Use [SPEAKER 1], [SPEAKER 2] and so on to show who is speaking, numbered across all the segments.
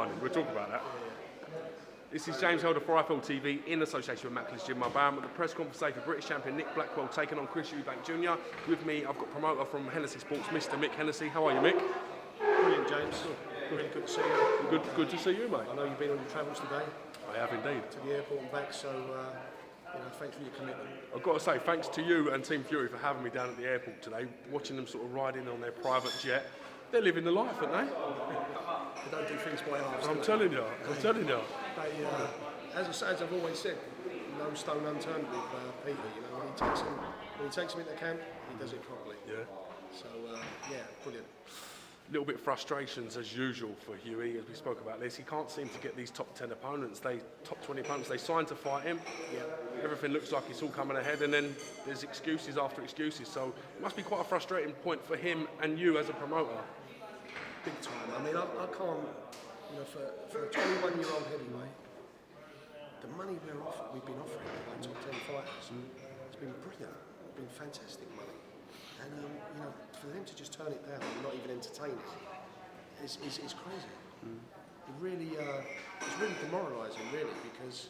[SPEAKER 1] grinding. We'll talk about that. This is James Helder for IFL TV in association with MICK HENNESSY. My band at the press conference today for British champion Nick Blackwell taking on Chris EUBANK Jr. With me, I've got promoter from Hennessy Sports, Mr. Mick Hennessy. How are you, Mick?
[SPEAKER 2] Brilliant, James. Really good to see you.
[SPEAKER 1] Good to see you, mate.
[SPEAKER 2] I know you've been on your travels today.
[SPEAKER 1] I have indeed.
[SPEAKER 2] To the airport and back, so thanks for your commitment.
[SPEAKER 1] I've got to say, thanks to you and Team Fury for having me down at the airport today, watching them sort of ride in on their private jet. They're living the life, aren't they?
[SPEAKER 2] They don't do things by halves.
[SPEAKER 1] I'm telling you.
[SPEAKER 2] They, as I've always said, no stone unturned with Peter. You know, when he takes him into camp, he does it properly.
[SPEAKER 1] Yeah.
[SPEAKER 2] So brilliant.
[SPEAKER 1] Little bit frustrations as usual for Hughie, as we spoke about this. He can't seem to get these top 10 opponents, top 20 opponents. They sign to fight him.
[SPEAKER 2] Yeah.
[SPEAKER 1] Everything looks like it's all coming ahead, and then there's excuses after excuses. So it must be quite a frustrating point for him and you as a promoter.
[SPEAKER 2] Big time. I mean, I can't, for a 21-year-old heavyweight, the money we've been offering like top 10 fighters, it's been brilliant. It's been fantastic money. And for them to just turn it down and not even entertain it is crazy. It really, it's really demoralising, really, because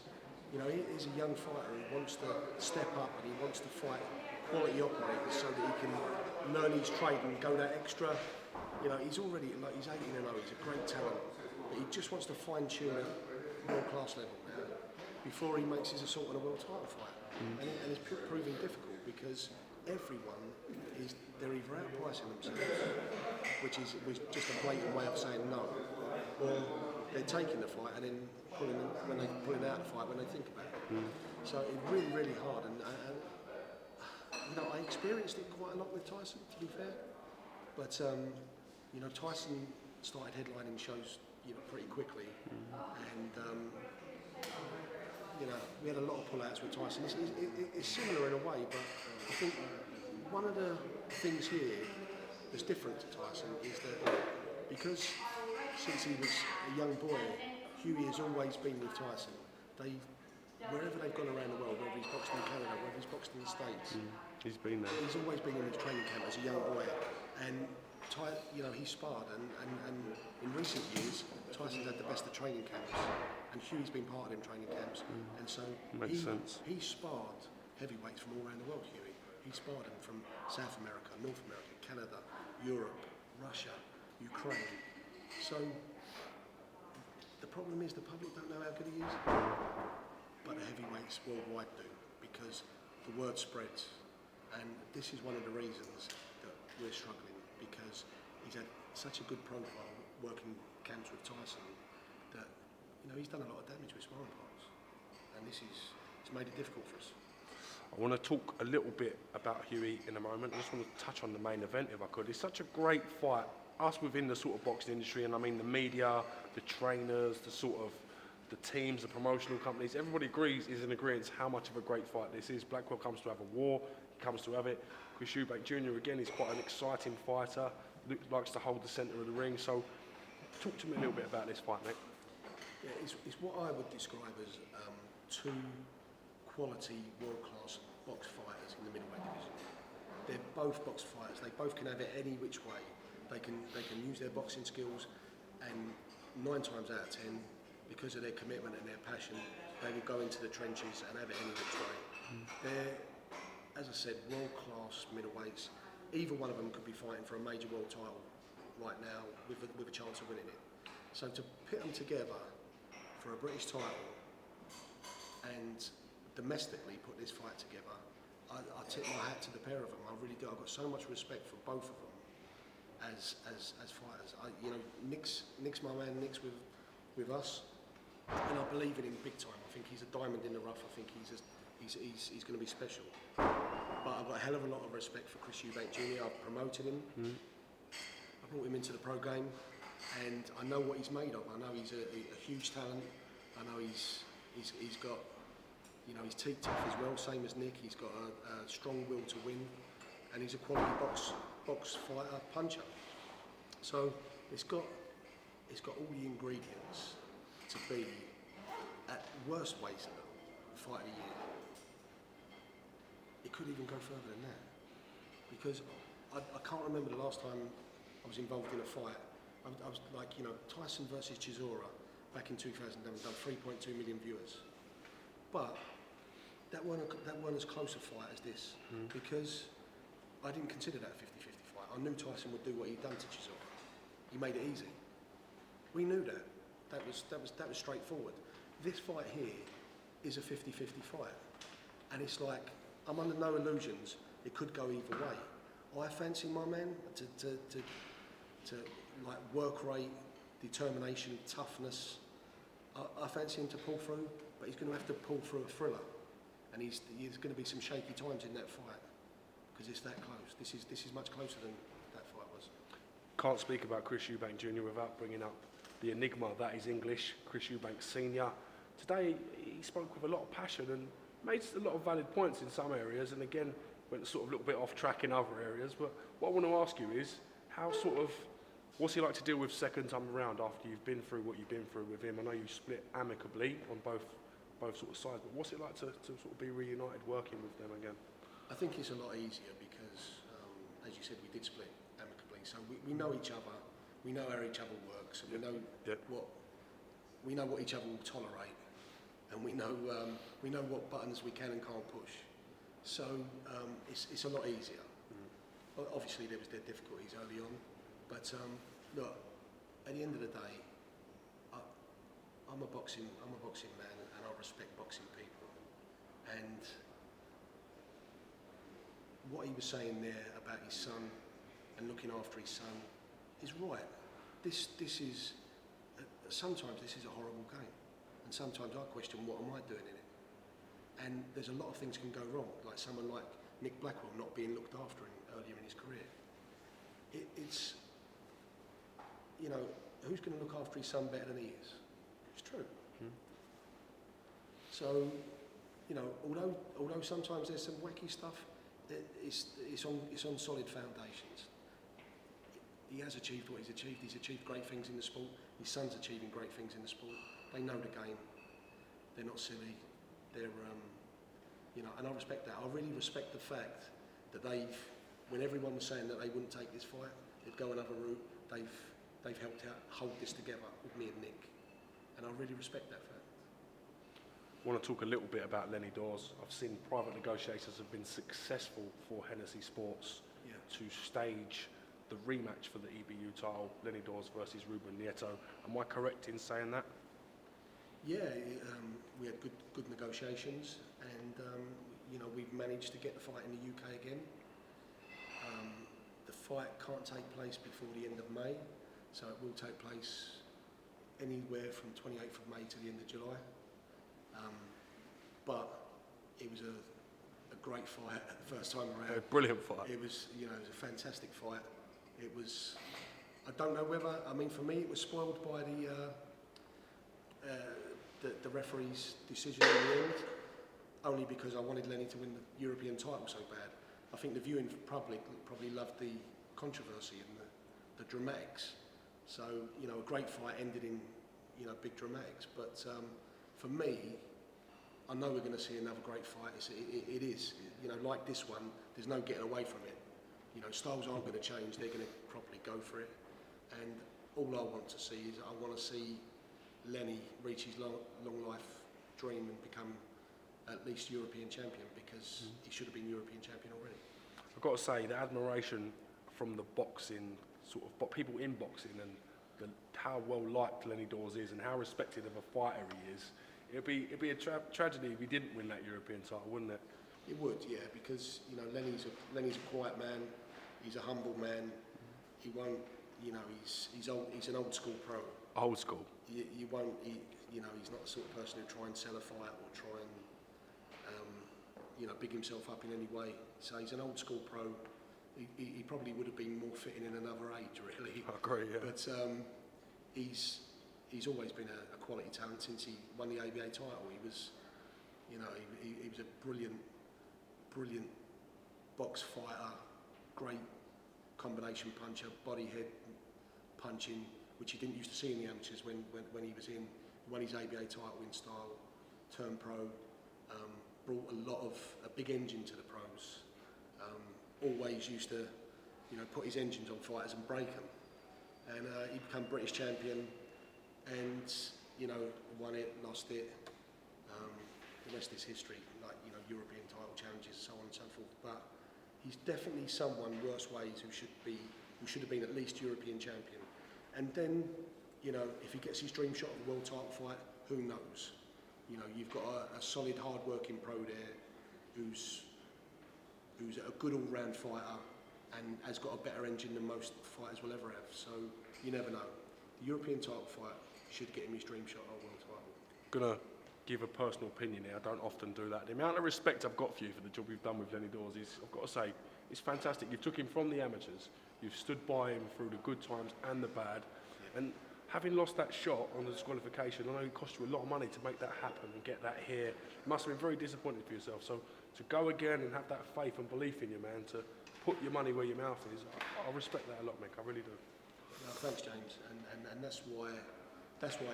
[SPEAKER 2] he's a young fighter who wants to step up and he wants to fight quality operators so that he can learn his trade and go that extra. He's already he's 18 and 0. He's a great talent, but he just wants to fine-tune at world-class level now before he makes his assault on a world title fight. And it's proving difficult because everyone they're either outpricing themselves, which is just a blatant way of saying no, or they're taking the fight and then pulling out the fight when they think about it. So it's really, really hard. And I experienced it quite a lot with Tyson, to be fair. But Tyson started headlining shows pretty quickly, and we had a lot of pullouts with Tyson. It's similar in a way, but I think one of the things here that's different to Tyson is that because since he was a young boy, Hughie has always been with Tyson. Wherever they've gone around the world, whether he's boxed in Canada, whether he's boxed in the States,
[SPEAKER 1] he's been there.
[SPEAKER 2] He's always been in his training camp as a young boy, and he sparred, and in recent years, Tyson's had the best of training camps, and Hughie's been part of them training camps, and so he sparred heavyweights from all around the world. Hughie, he sparred them from South America, North America, Canada, Europe, Russia, Ukraine. So the problem is the public don't know how good he is, but the heavyweights worldwide do, because the word spreads, and this is one of the reasons that we're struggling, because he's had such a good profile working camps with Tyson that he's done a lot of damage with sparring partners, and it's made it difficult for us.
[SPEAKER 1] I want to talk a little bit about Hughie in a moment. I just want to touch on the main event if I could. It's such a great fight. Us within the sort of boxing industry, and I mean the media, the trainers, the teams, the promotional companies, everybody is in agreement how much of a great fight this is. Blackwell comes to have a war, he comes to have it. Chris EUBANK Jr. again is quite an exciting fighter, likes to hold the centre of the ring. So talk to me a little bit about this fight, Nick.
[SPEAKER 2] Yeah, it's what I would describe as two quality world-class box fighters in the middleweight division. They're both box fighters. They both can have it any which way. They can use their boxing skills, and 9 times out of 10, because of their commitment and their passion, they will go into the trenches and have it any which way. They're, as I said, world-class middleweights. Either one of them could be fighting for a major world title right now with a chance of winning it. So to pit them together for a British title and domestically put this fight together, I tip my hat to the pair of them. I really do. I've got so much respect for both of them as fighters. Nick's my man. Nick's with us, and I believe in him big time. I think he's a diamond in the rough. I think he's going to be special. But I've got a hell of a lot of respect for Chris EUBANK Jr. I've promoted him. I brought him into the pro game, and I know what he's made of. I know he's a huge talent. I know he's got, he's teeth tough as well, same as Nick. He's got a strong will to win, and he's a quality box fighter, puncher. So it's got all the ingredients to be, at worst weight, fight of the year. It could even go further than that, because I can't remember the last time I was involved in a fight. I was like, Tyson versus Chisora. back in 2011, done 3.2 million viewers. But that weren't as close a fight as this, because I didn't consider that a 50-50 fight. I knew Tyson would do what he'd done to Chisora. He made it easy. We knew that. That was straightforward. This fight here is a 50-50 fight. And it's like, I'm under no illusions, it could go either way. I fancy my man to like work rate, determination, toughness. I fancy him to pull through, but he's going to have to pull through a thriller. And there's going to be some shaky times in that fight, because it's that close. This is much closer than that fight was.
[SPEAKER 1] Can't speak about Chris Eubank Jr. without bringing up the enigma that is English, Chris Eubank Sr. Today, he spoke with a lot of passion and made a lot of valid points in some areas, and again, went sort of a little bit off track in other areas. But what I want to ask you is, what's he like to deal with second time around after you've been through what you've been through with him? I know you split amicably on both sort of sides, but what's it like to sort of be reunited working with them again?
[SPEAKER 2] I think it's a lot easier because, as you said, we did split amicably, so we know each other, we know how each other works, and we know what each other will tolerate, and we know what buttons we can and can't push. So it's a lot easier. Obviously, there was their difficulties early on, but look, at the end of the day, I'm a boxing man, and I respect boxing people. And what he was saying there about his son and looking after his son is right. This is sometimes this is a horrible game, and sometimes I question what am I doing in it. And there's a lot of things can go wrong, like someone like Nick Blackwell not being looked after earlier in his career. It's, you know, who's going to look after his son better than he is? It's true. So, you know, although sometimes there's some wacky stuff, it's on solid foundations. He has achieved what he's achieved. He's achieved great things in the sport. His son's achieving great things in the sport. They know the game. They're not silly. They're, you know, and I respect that. I really respect the fact that when everyone was saying that they wouldn't take this fight, they'd go another route, they've helped out hold this together with me and Nick. And I really respect that fact.
[SPEAKER 1] I want to talk a little bit about Lenny DAWS. I've seen private negotiators have been successful for Hennessy Sports to stage the rematch for the EBU title, Lenny DAWS versus Ruben NIETO. Am I correct in saying that?
[SPEAKER 2] Yeah, we had good negotiations, and you know, we've managed to get the fight in the UK again. The fight can't take place before the end of May, so it will take place anywhere from 28th of May to the end of July. But it was a great fight the first time around.
[SPEAKER 1] A brilliant fight.
[SPEAKER 2] It was, you know, it was a fantastic fight. It was, I don't know whether, I mean, for me, it was spoiled by the referee's decision in the end, only because I wanted Lenny to win the European title so bad. I think the viewing public probably loved the controversy and the dramatics. So, you know, a great fight ended in, you know, big dramatics. But for me, I know we're going to see another great fight. It is, you know, like this one, there's no getting away from it. You know, styles aren't going to change, they're going to properly go for it. And all I want to see is, I want to see Lenny reach his long life dream and become at least European champion, because he should have been European champion already.
[SPEAKER 1] I've got to say, the admiration from the boxing, sort of people in boxing, and how well liked Lenny DAWS is and how respected of a fighter he is, it'd be a tragedy if he didn't win that European title, wouldn't it? It
[SPEAKER 2] would, yeah, because, you know, Lenny's a quiet man. He's a humble man. He won't, you know, he's an old school pro.
[SPEAKER 1] Old school.
[SPEAKER 2] You won't, you know, he's not the sort of person who try and sell a fight or try and, you know, big himself up in any way. So he's an old school pro. He probably would have been more fitting in another age, really.
[SPEAKER 1] I agree, yeah.
[SPEAKER 2] But he's always been a quality talent since he won the ABA title. He was, you know, he was a brilliant box fighter, great combination puncher, body head punching, which you didn't used to see in the amateurs when he was in. Won his ABA title in style, turned pro, brought a big engine to the pros. Always used to, you know, put his engines on fighters and break them. And he became British champion, and you know, won it, lost it. The rest is history, like, you know, European title challenges, so on and so forth. But he's definitely someone, worse ways, who should have been at least European champion. And then, you know, if he gets his dream shot of a world title fight, who knows? You know, you've got a solid, hard-working pro there who's a good all-round fighter and has got a better engine than most fighters will ever have. So you never know. The European title fight should get him his dream shot at a world title.
[SPEAKER 1] Gonna give a personal opinion here. I don't often do that. The amount of respect I've got for you for the job you've done with Lenny Dawes is, I've got to say, it's fantastic. You took him from the amateurs. You've stood by him through the good times and the bad. And having lost that shot on the disqualification, I know it cost you a lot of money to make that happen and get that here. It must have been very disappointing for yourself. So to go again and have that faith and belief in you, man, to put your money where your mouth is, I respect that a lot, Mick. I really do.
[SPEAKER 2] No, thanks, James. And that's why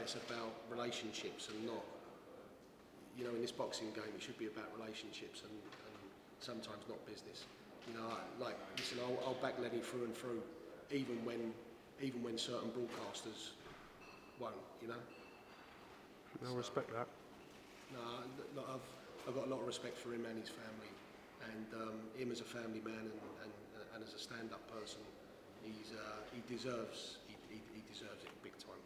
[SPEAKER 2] it's about relationships and not, you know, in this boxing game, it should be about relationships and sometimes not business. You know, like, listen, I'll back Lenny through and through, even when certain broadcasters won't, you know.
[SPEAKER 1] I respect that.
[SPEAKER 2] No, look, I've got a lot of respect for him and his family, and him as a family man and as a stand-up person, he deserves it big time.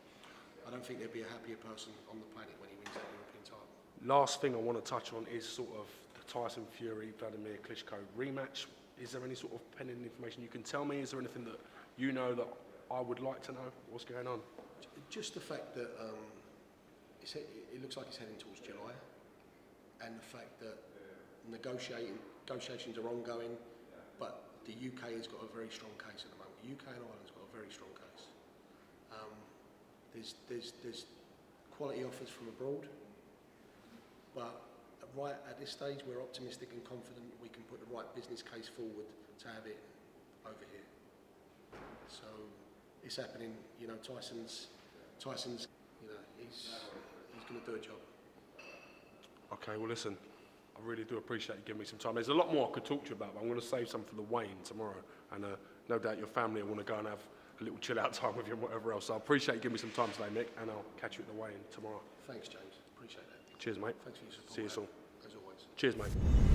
[SPEAKER 2] I don't think there'd be a happier person on the planet when he wins that European title.
[SPEAKER 1] Last thing I want to touch on is sort of the Tyson Fury, Vladimir Klitschko rematch. Is there any sort of pending information you can tell me? Is there anything that you know that I would like to know? What's going on?
[SPEAKER 2] Just the fact that it looks like it's heading towards July, and the fact that negotiations are ongoing, but the UK has got a very strong case at the moment. The UK and Ireland's got a very strong case. There's quality offers from abroad, but right at this stage, we're optimistic and confident we can put the right business case forward to have it over here. So it's happening. You know, Tyson's. You know, he's going to do a job.
[SPEAKER 1] Okay, well listen, I really do appreciate you giving me some time. There's a lot more I could talk to you about, but I'm going to save some for the weigh-in tomorrow, and no doubt your family will want to go and have a little chill-out time with you and whatever else. So I appreciate you giving me some time today, Mick, and I'll catch you at the weigh-in tomorrow.
[SPEAKER 2] Thanks, James. Appreciate that.
[SPEAKER 1] Cheers, mate.
[SPEAKER 2] Thanks for your support.
[SPEAKER 1] See you soon.
[SPEAKER 2] As always.
[SPEAKER 1] Cheers, mate.